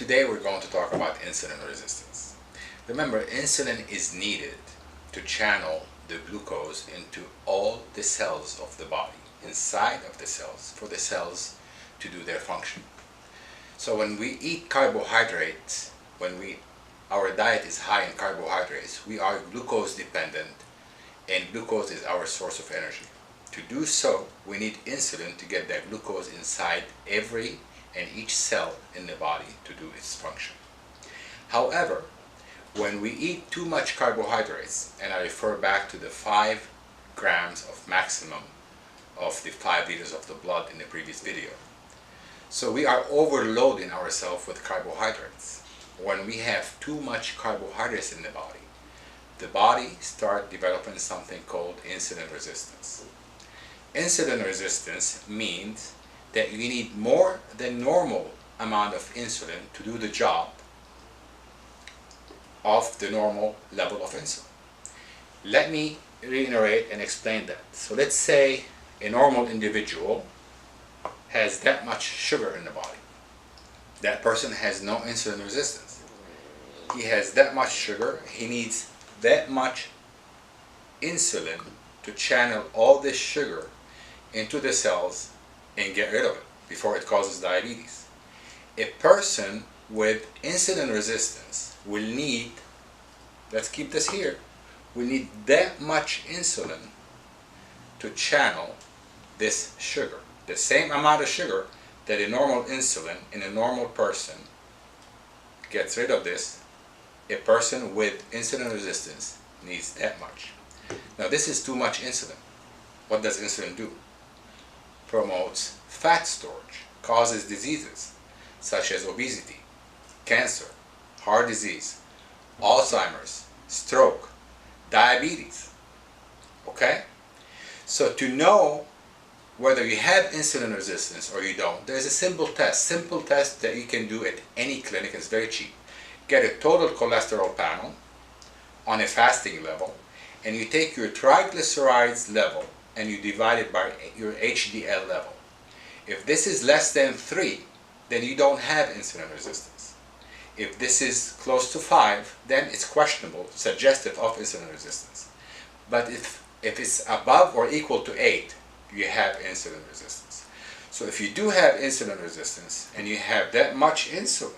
Today we're going to talk about insulin resistance. Remember, insulin is needed to channel the glucose into all the cells of the body, inside of the cells, for the cells to do their function. So when we eat carbohydrates, our diet is high in carbohydrates, we are glucose dependent, and glucose is our source of energy. To do so, we need insulin to get that glucose inside every and each cell in the body to do its function. However, when we eat too much carbohydrates, and I refer back to the 5 grams of maximum of the 5 liters of the blood in the previous video. So we are overloading ourselves with carbohydrates. When we have too much carbohydrates in the body starts developing something called insulin resistance. Insulin resistance means that you need more than normal amount of insulin to do the job of the normal level of insulin. Let me reiterate and explain that. So let's say a normal individual has that much sugar in the body. That person has no insulin resistance. He has that much sugar, he needs that much insulin to channel all this sugar into the cells and get rid of it before it causes diabetes. A person with insulin resistance will need, let's keep this here, will need that much insulin to channel this sugar. The same amount of sugar that a normal insulin in a normal person gets rid of this, a person with insulin resistance needs that much. Now this is too much insulin. What does insulin do? Promotes fat storage, causes diseases such as obesity, cancer, heart disease, Alzheimer's, stroke, diabetes. Okay? So to know whether you have insulin resistance or you don't, there's a simple test that you can do at any clinic. It's very cheap. Get a total cholesterol panel on a fasting level, and you take your triglycerides level and you divide it by your HDL level. If this is less than 3, then you don't have insulin resistance. If this is close to 5, then it's questionable, suggestive of insulin resistance. But if it's above or equal to 8, you have insulin resistance. So if you do have insulin resistance and you have that much insulin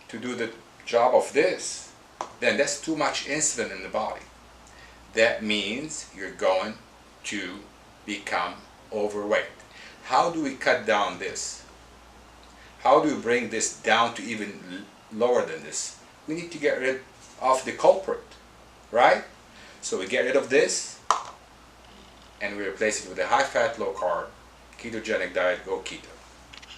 to do the job of this, then that's too much insulin in the body. That means you're going to become overweight. How do we cut down this? How do we bring this down to even lower than this? We need to get rid of the culprit, right? So we get rid of this and we replace it with a high-fat, low-carb, ketogenic diet, go keto.